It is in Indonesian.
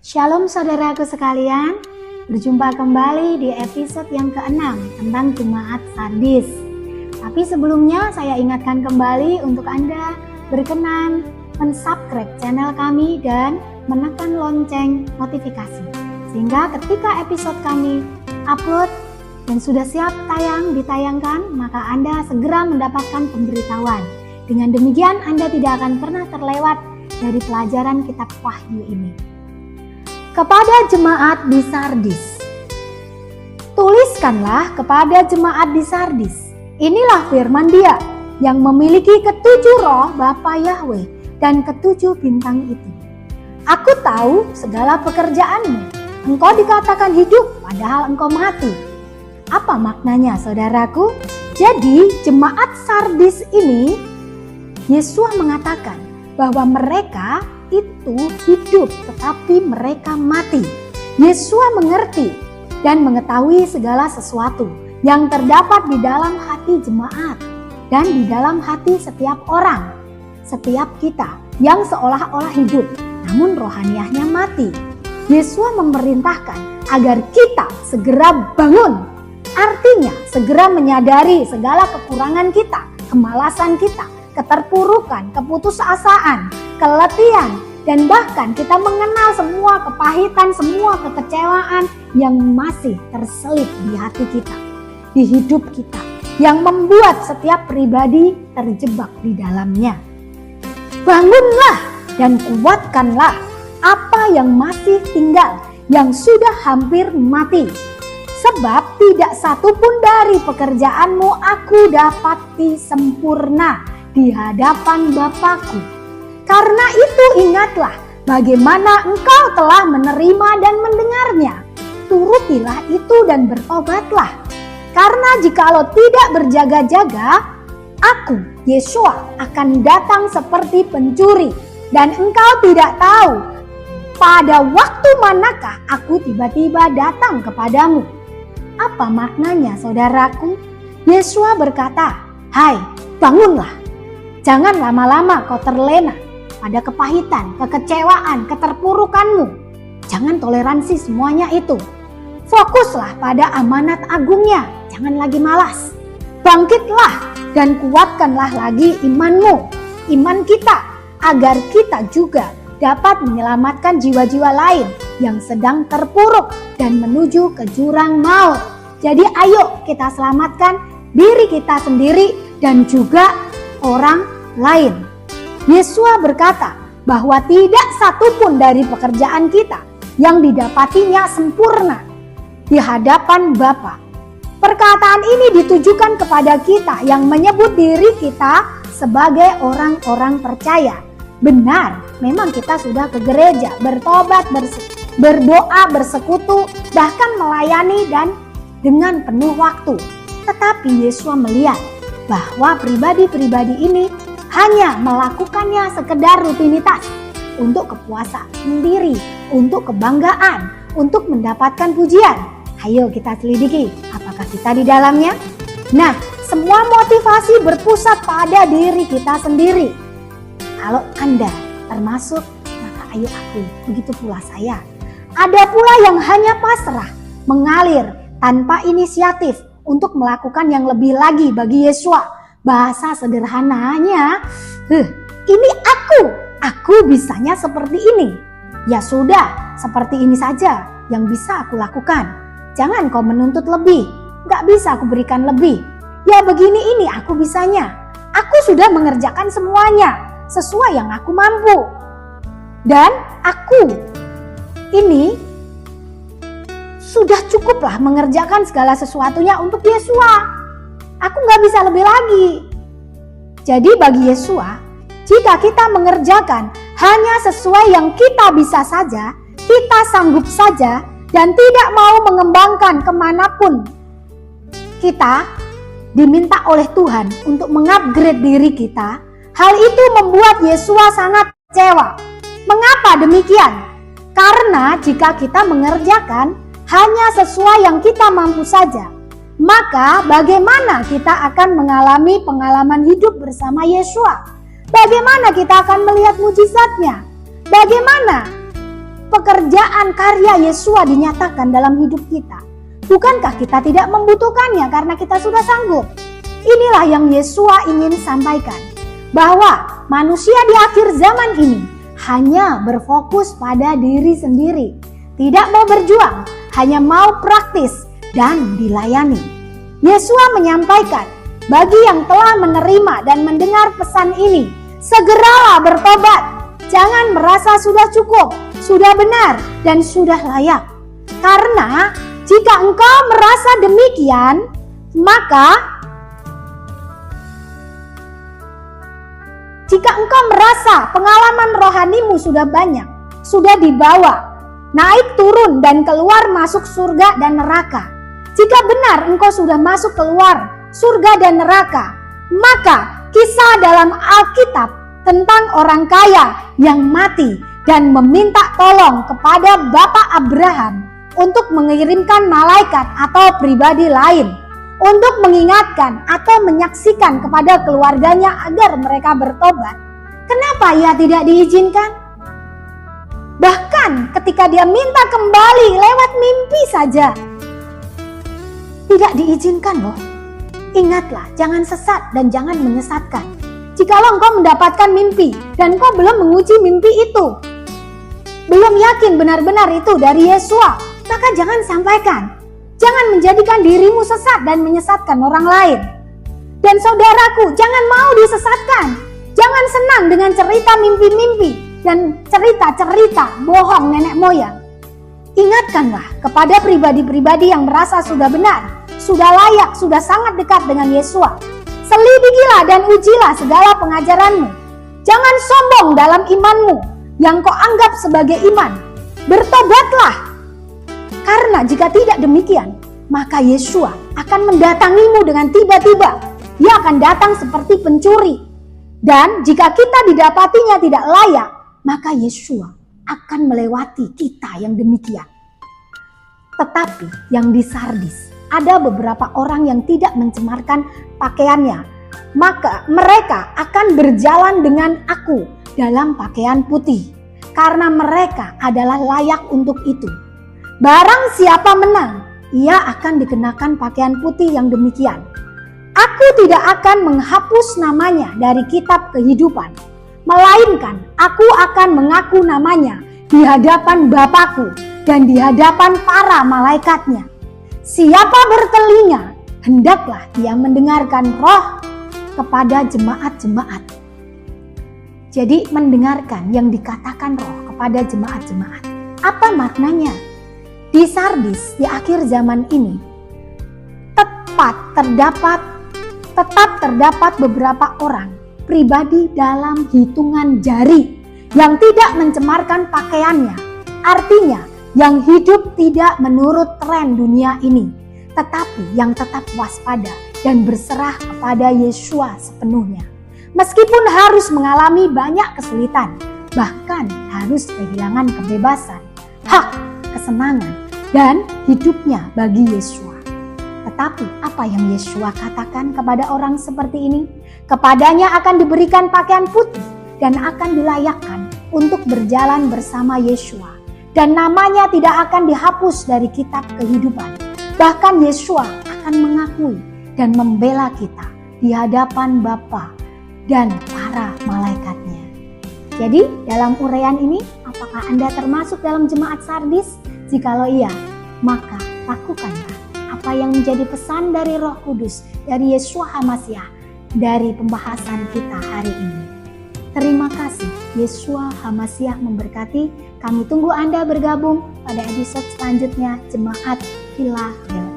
Shalom saudaraku sekalian, berjumpa kembali di episode yang ke-6 tentang Jemaat Sardis. Tapi sebelumnya saya ingatkan kembali untuk Anda berkenan mensubscribe channel kami dan menekan lonceng notifikasi. Sehingga ketika episode kami upload dan sudah siap ditayangkan, maka Anda segera mendapatkan pemberitahuan. Dengan demikian Anda tidak akan pernah terlewat dari pelajaran kitab Wahyu ini. Kepada jemaat di Sardis, tuliskanlah kepada jemaat di Sardis, inilah firman Dia yang memiliki ketujuh roh Bapa Yahweh dan ketujuh bintang itu. Aku tahu segala pekerjaanmu, engkau dikatakan hidup padahal engkau mati. Apa maknanya saudaraku? Jadi jemaat Sardis ini, Yesus mengatakan bahwa mereka itu hidup tetapi mereka mati. Yesus mengerti dan mengetahui segala sesuatu yang terdapat di dalam hati jemaat dan di dalam hati setiap orang, setiap kita yang seolah-olah hidup namun rohaniahnya mati. Yesus memerintahkan agar kita segera bangun, artinya segera menyadari segala kekurangan kita, kemalasan kita, keterpurukan, keputusasaan, keletihan, dan bahkan kita mengenal semua kepahitan, semua kekecewaan yang masih terselip di hati kita, di hidup kita, yang membuat setiap pribadi terjebak di dalamnya. Bangunlah dan kuatkanlah apa yang masih tinggal, yang sudah hampir mati. Sebab tidak satu pun dari pekerjaanmu aku dapati sempurna di hadapan Bapakku. Karena itu ingatlah bagaimana engkau telah menerima dan mendengarnya. Turutilah itu dan bertobatlah. Karena jikalau tidak berjaga-jaga, aku, Yesus, akan datang seperti pencuri. Dan engkau tidak tahu pada waktu manakah aku tiba-tiba datang kepadamu. Apa maknanya saudaraku? Yesus berkata, hai, bangunlah. Jangan lama-lama kau terlena pada kepahitan, kekecewaan, keterpurukanmu. Jangan toleransi semuanya itu. Fokuslah pada amanat agungnya. Jangan lagi malas. Bangkitlah dan kuatkanlah lagi imanmu, iman kita, agar kita juga dapat menyelamatkan jiwa-jiwa lain yang sedang terpuruk dan menuju ke jurang maut. Jadi ayo kita selamatkan diri kita sendiri dan juga orang lain. Yesus berkata bahwa tidak satu pun dari pekerjaan kita yang didapatinya sempurna di hadapan Bapa. Perkataan ini ditujukan kepada kita yang menyebut diri kita sebagai orang-orang percaya. Benar, memang kita sudah ke gereja, bertobat, berdoa, bersekutu, bahkan melayani dan dengan penuh waktu. Tetapi Yesus melihat bahwa pribadi-pribadi ini hanya melakukannya sekedar rutinitas untuk kepuasan diri, untuk kebanggaan, untuk mendapatkan pujian. Ayo kita selidiki, apakah kita di dalamnya? Nah, semua motivasi berpusat pada diri kita sendiri. Kalau Anda termasuk, maka ayo akui, begitu pula saya. Ada pula yang hanya pasrah, mengalir tanpa inisiatif untuk melakukan yang lebih lagi bagi Yesus. Bahasa sederhananya, ini aku bisanya seperti ini. Ya sudah, seperti ini saja yang bisa aku lakukan. Jangan kau menuntut lebih, gak bisa aku berikan lebih. Ya begini ini aku bisanya. Aku sudah mengerjakan semuanya sesuai yang aku mampu. Dan aku ini sudah cukuplah mengerjakan segala sesuatunya untuk Yesus. Aku gak bisa lebih lagi. Jadi bagi Yesus, jika kita mengerjakan hanya sesuai yang kita bisa saja, kita sanggup saja, dan tidak mau mengembangkan kemanapun kita diminta oleh Tuhan untuk mengupgrade diri kita, hal itu membuat Yesus sangat kecewa. Mengapa demikian? Karena jika kita mengerjakan hanya sesuai yang kita mampu saja, maka bagaimana kita akan mengalami pengalaman hidup bersama Yesus? Bagaimana kita akan melihat mujizatnya? Bagaimana pekerjaan karya Yesua dinyatakan dalam hidup kita? Bukankah kita tidak membutuhkannya karena kita sudah sanggup? Inilah yang Yesua ingin sampaikan, bahwa manusia di akhir zaman ini hanya berfokus pada diri sendiri, tidak mau berjuang, hanya mau praktis dan dilayani. Yesua menyampaikan, bagi yang telah menerima dan mendengar pesan ini, segeralah bertobat. Jangan merasa sudah cukup, sudah benar, dan sudah layak. Karena jika engkau merasa demikian, maka jika engkau merasa pengalaman rohanimu sudah banyak, sudah dibawa, naik turun dan keluar masuk surga dan neraka. Jika benar engkau sudah masuk keluar surga dan neraka, maka kisah dalam Alkitab tentang orang kaya yang mati dan meminta tolong kepada Bapak Abraham untuk mengirimkan malaikat atau pribadi lain untuk mengingatkan atau menyaksikan kepada keluarganya agar mereka bertobat. Kenapa ia tidak diizinkan? Bahkan ketika dia minta kembali lewat mimpi saja, tidak diizinkan loh. Ingatlah, jangan sesat dan jangan menyesatkan. Jikalau engkau mendapatkan mimpi dan engkau belum menguji mimpi itu, belum yakin benar-benar itu dari Yesua, maka jangan sampaikan. Jangan menjadikan dirimu sesat dan menyesatkan orang lain. Dan saudaraku, jangan mau disesatkan. Jangan senang dengan cerita mimpi-mimpi dan cerita-cerita bohong nenek moyang. Ingatkanlah kepada pribadi-pribadi yang merasa sudah benar, sudah layak, sudah sangat dekat dengan Yesua. Selidikilah dan ujilah segala pengajaranmu. Jangan sombong dalam imanmu yang kau anggap sebagai iman. Bertobatlah. Karena jika tidak demikian, maka Yesua akan mendatangimu dengan tiba-tiba. Dia akan datang seperti pencuri. Dan jika kita didapatinya tidak layak, maka Yesua akan melewati kita yang demikian. Tetapi yang di Sardis, ada beberapa orang yang tidak mencemarkan pakaiannya. Maka mereka akan berjalan dengan aku dalam pakaian putih. Karena mereka adalah layak untuk itu. Barang siapa menang, ia akan dikenakan pakaian putih yang demikian. Aku tidak akan menghapus namanya dari kitab kehidupan, melainkan aku akan mengaku namanya di hadapan Bapakku dan di hadapan para malaikatnya. Siapa bertelinga, hendaklah dia mendengarkan Roh kepada jemaat-jemaat. Jadi mendengarkan yang dikatakan Roh kepada jemaat-jemaat. Apa maknanya? Di Sardis, di akhir zaman ini, tetap terdapat beberapa orang pribadi dalam hitungan jari yang tidak mencemarkan pakaiannya. Artinya, yang hidup tidak menurut tren dunia ini, tetapi yang tetap waspada dan berserah kepada Yesua sepenuhnya. Meskipun harus mengalami banyak kesulitan, bahkan harus kehilangan kebebasan, hak, kesenangan, dan hidupnya bagi Yesua. Tetapi apa yang Yesua katakan kepada orang seperti ini? Kepadanya akan diberikan pakaian putih dan akan dilayakkan untuk berjalan bersama Yesua. Dan namanya tidak akan dihapus dari kitab kehidupan. Bahkan Yesua akan mengakui dan membela kita di hadapan Bapa dan para malaikatnya. Jadi dalam uraian ini, apakah Anda termasuk dalam jemaat Sardis? Jikalau iya, maka lakukanlah apa yang menjadi pesan dari Roh Kudus, dari Yesua HaMasiah, dari pembahasan kita hari ini. Terima kasih, Yesua HaMasiah memberkati. Kami tunggu Anda bergabung pada episode selanjutnya Jemaat Philadelphia.